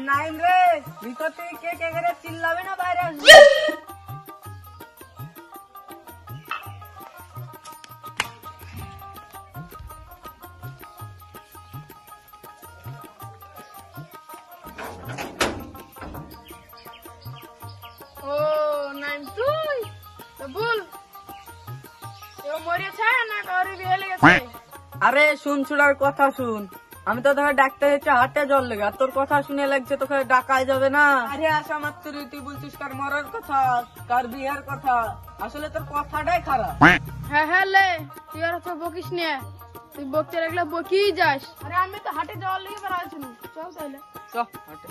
নাইম রে, ভিতর থেকে কে কে করে চিল্লাবে না বাইরে আসবে। ও নাইম তুই তো বল, কেউ মরেছে না কারো বিয়ে লেগেছে? আরে শুন ছুড়ার কথা শুন, আমি তো তোকে ডাক্তার হচ্ছে হাটে জল লেগে, তোর কথা শুনে লাগছে তোকে ডাকাই যাবে না। আরে আসা মাত্র তুই বলছিস কার মরার কথা, কার বিয়ের কথা, আসলে তোর কথাটাই খারাপ। হ্যাঁ হ্যাঁ লে, তুই আর তো বকিস নে, তুই বকতে লাগলে বকিই যাস। আরে আমি তো হাটে যাওয়ার লেগে বেড়াচ্ছিলাম, চল তাইলে চল হাটে।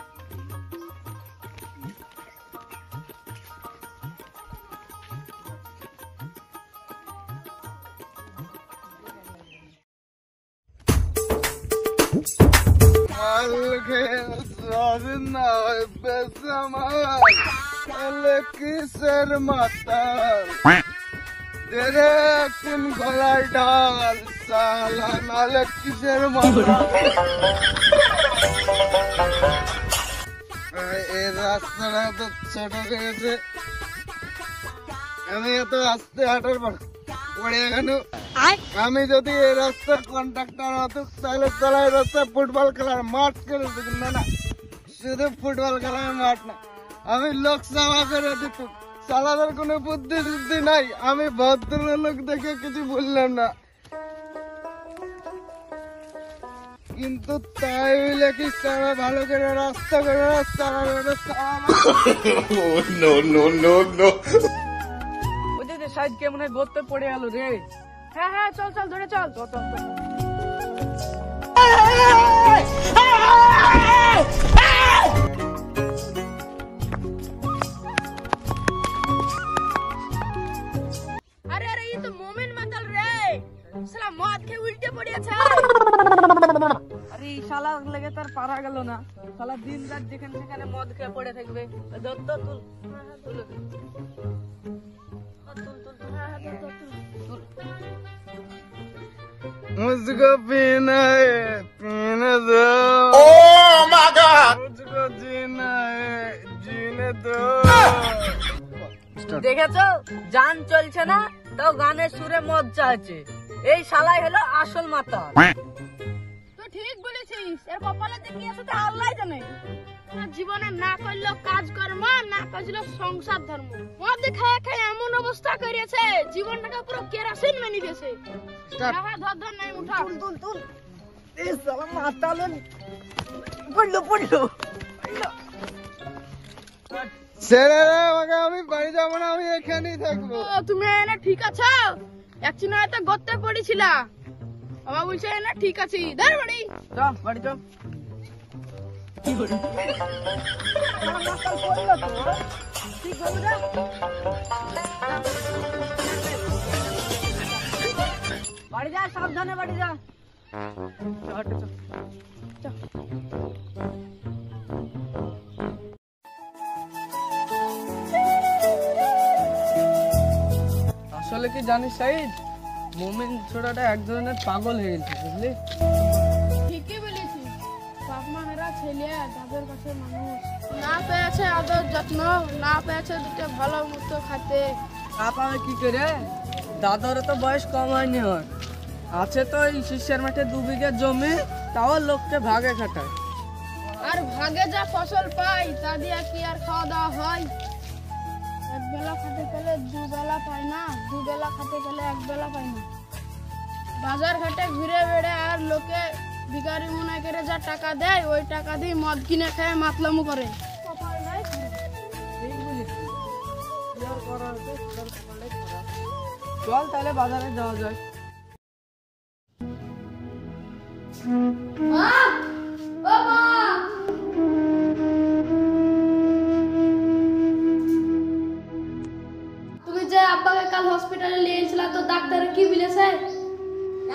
কিসের মাতাল একদিন গলায় ডাল সালা নালে কিসের মাতাল। এই রাস্তাটা এত ছোট হয়েছে, আমি এত আস্তে হাঁটার পড়ে গেল। আমি যদি এই রাস্তার কন্ট্রাক্টর হতো তাহলে তলায় রাস্তায় ফুটবল খেলার মাঠ করে দিত। না না, শুধু ফুটবল খেলার মাঠ না, আমি লোকসভা করে দিত। সালাদের কোনো বুদ্ধি শুদ্ধি নাই, আমি ভদ্রলোক দেখে কিছু বললাম না, কিন্তু তাই হইলে কি সারা ভালো করে রাস্তা করে রাস্তা সাইড কে মনে গর্তে পড়ে গেল রে। হ্যাঁ হ্যাঁ চল চল ধরে চল। আরে আরে এই তো মোমেন মাতাল রে, শালা মদ খেয়ে উল্টে পড়েছে। আরে এই শালা লেগে তার পারা গেল না, শালা দিন রাত যেখানে সেখানে মদ খেয়ে পড়ে থাকবে। দত্ত তুল मुझको पीना है, पीने दो। ओ माय गॉड, मुझको जीना है, जीने दो। দেখেছো জান চলছে না তাও গানের সুরে মদ চাইছে, এই শালাই হলো আসল মাতাল। তুই ঠিক বলেছিস, এর কপালে কি আছে তা আল্লাহই জানে। জীবনে না করলো কাজকর্ম, না করলো সংসার ধর্ম, মদ খেয়ে খেয়ে এমন অবস্থা করেছে জীবনটাকে পুরো কেরাসিন বানিয়ে দিয়েছে। ধর ধর নাই উঠা, তুল তুল। এই শালা মাতাল পড়লো পড়লো। ছেড়ে রে আমাকে, আমি বাড়ি যাবো না, আমি এখানেই থাকবো। তুমি এনে ঠিক আছো? একদিন হয়তো গর্তে পড়েছিলা, আমার বলছে না ঠিক আছি, ধর বাড়ি চল বাড়ি চল। কি করে মাতাল পড়লো তো, ঠিক হবে না? বাড়ি যা, সাবধানে বাড়ি যা। আসলে কি জানিস সাইদ, মোমেন ছোড়াটা এক ধরনের পাগল হয়ে গেছে, বুঝলি? ঠিকই বলেছিস, বাপ মায়েরা ছেলে তাদের কাছে মানুষ না পেয়েছে আদর যত্ন, না পেয়েছে দুটো ভালো মতো খাতে। পাবে কি করে, দাদার তো বয়স কম হয়নি, হয় আছে তো এই শিষ্যের মাঠে 2 বিঘা জমি, তাও লোককে ভাগে খাটায়। আর ভাগে যা ফসল পাই তা দিয়ে কি আর খাওয়া দাওয়া হয়? এক বেলা খেতে পেলে 2 বেলা পাই না, 2 বেলা খেতে পেলে 1 বেলা পাই না। বাজার ঘাটে ঘুরে বেড়ে আর লোকে ভিখারি মনে করে যা টাকা দেয় ওই টাকা দিয়ে মদ কিনে খেয়ে মাতলামু করে। চল তাহলে বাজারে যাওয়া যায়। তুমি যে আব্বাকে কাল হসপিটালে নিয়ে এসেছিলা তো ডাক্তার কি বলেছে?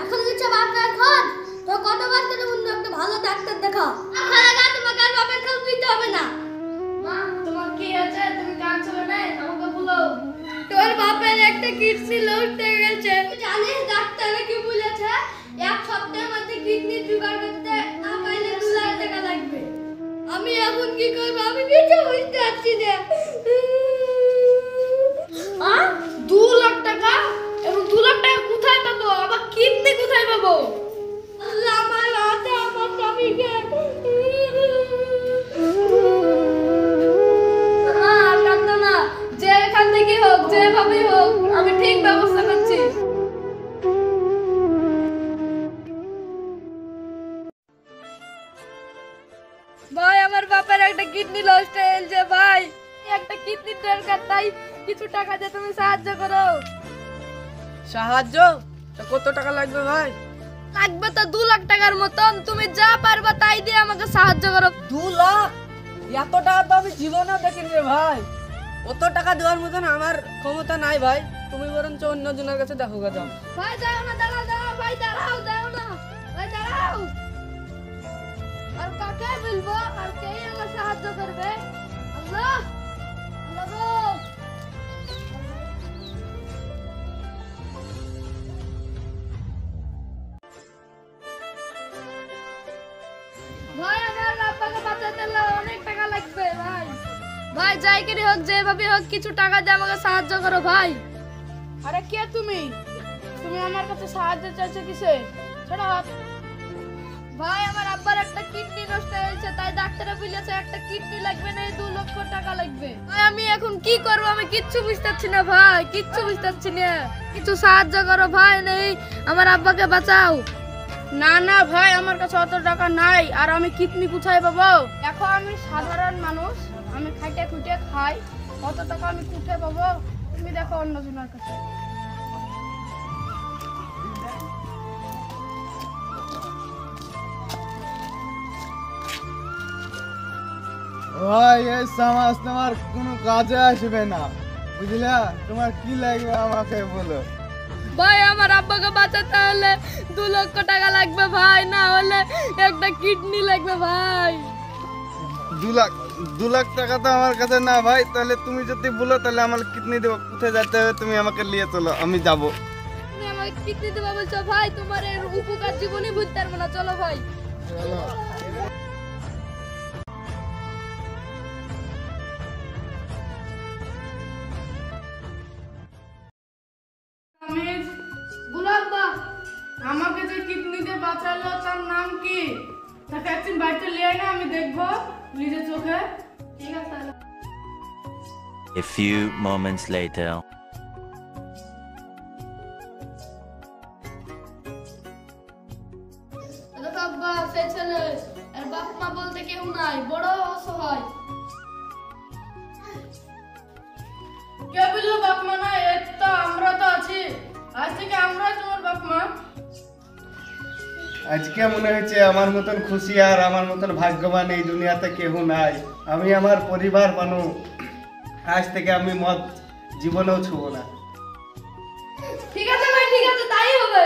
এখন দিচ্ছে বাপের খোঁজ, তো কতবার করে বন্ধু একটা ভালো ডাক্তার দেখাও। আমার তোমাকে আর বাপের খোঁজ দিতে হবে না। মা তোমার কি আছে, তুমি কাঁদছো না, আমাকে বলো। তোর বাপের একটা কিডনি লুটে গেছে। জানিস ডাক্তার কি বলেছে? 1 সপ্তাহের মধ্যে কিডনি জোগাড় করতে না পাইলে 2 লাখ টাকা লাগবে। আমি আমি এখন কি করবো? আমি কিছু বুঝতে পারছি না। 2 লাখ টাকা? এবং 2 লাখ টাকা কোথায় পাবো? আবার কিডনি কোথায় পাবো? আল্লাহ আমার হাতে আমার স্বামীকে। কাঁদো না, যেখান থেকে হোক, যেভাবে হোক, আমি ঠিক ব্যবস্থা করছি। ভাই, আমার বাবার একটা কিডনি লস্ট হয়েছে ভাই, একটা কিডনি দরকার, তাই কিছু টাকা দিয়ে তুমি সাহায্য করো। সাহায্য? তা কত টাকা লাগবে ভাই? লাগবে তো 2 লাখ টাকার মতন, তুমি যা পারবা তাই দিয়ে আমাকে সাহায্য করো। 2 লাখ? এত টাকা তো আমি জীবনে দেখিনি রে ভাই। অত টাকা দেওয়ার মতন আমার ক্ষমতা নাই ভাই, তুমি বরঞ্চ অন্য জনের কাছে দেখো গা যাও। ভাই দাঁড়াও না, দাঁড়াও দাঁড়াও, ভাই দাঁড়াও, দাঁড়াও না, ভাই দাঁড়াও। আর কাকে বলবো, আর কে আমার সাহায্য করবে? আল্লাহ, আল্লাহ গো। ভাই, আমার আব্বাকে বাঁচাতে হলে অনেক টাকা লাগবে ভাই। ভাই, যাই করে হোক, যেভাবে হোক, কিছু টাকা দিয়ে আমাকে সাহায্য করো ভাই। আরে কে তুমি? তুমি আমার কাছে সাহায্য চাইছো কিসে? ছেড়ে হাত। ভাই, আমার আব্বার একটা কিডনি নষ্ট হয়েছে, তাই ডাক্তারে বলেছে একটা কিডনি লাগবে না, 2 লক্ষ টাকা লাগবে। ভাই, আমি এখন কি করব? আমি কিচ্ছু বুঝতে পারছি না ভাই, কিচ্ছু বুঝতে পারছি না। কিছু সাহায্য করো ভাই, নেই আমার আব্বাকে বাঁচাও। না না ভাই, আমার কাছে অত টাকা নাই, আর আমি কিডনি কোথায় পাবো? দেখো, আমি সাধারণ মানুষ, আমি খাইতে খুঁটে খাই, অত টাকা আমি কোথায় পাবো? তুমি দেখো অন্য জনের কাছে। ভাই এই সমাজ তোমার কোনো কাজে আসবে না, বুঝলা? তোমার কি লাগবে আমাকে বলো। ভাই, আমার আব্বাকে বাঁচাতে হলে 2 লক্ষ টাকা লাগবে ভাই, না হলে একটা কিডনি লাগবে ভাই। 2 লাখ টাকা তো আমার কাছে না ভাই। তাহলে তুমি যদি বলো তাহলে আমার কিডনি দেবো। কোথায় যেতে হবে তুমি আমাকে নিয়ে চলো, আমি যাব। তুমি আমাকে কিডনি দেবা বলছো ভাই? তোমার এর উপকার জীবনে বুঝতে পারবো না, চলো ভাই। আমাকে যে কিডনি দিয়ে বাঁচালো তার নাম কি? তাকে একদিন বাড়িতে নিয়ে না, আমি দেখবো নিজের চোখে। ঠিক আছে। A few moments later. দেখো আব্বা, সেই ছেলে, এর বাপ মা বলতে কেউ নাই, বড় অসহায়। কে বললো বাপ মা নাই? এর তো আমরা তো আছি, আজ থেকে আমরাই তোমার বাপ মা। আজকে মনে হচ্ছে আমার মতন খুশি আর আমার মতন ভাগ্যবান এই দুনিয়াতে কেউ নাই। আমি আমার পরিবার বানু, আজ থেকে আমি মদ জীবনেও ছুঁবো না। ঠিক আছে ভাই, ঠিক আছে, তাই হবে।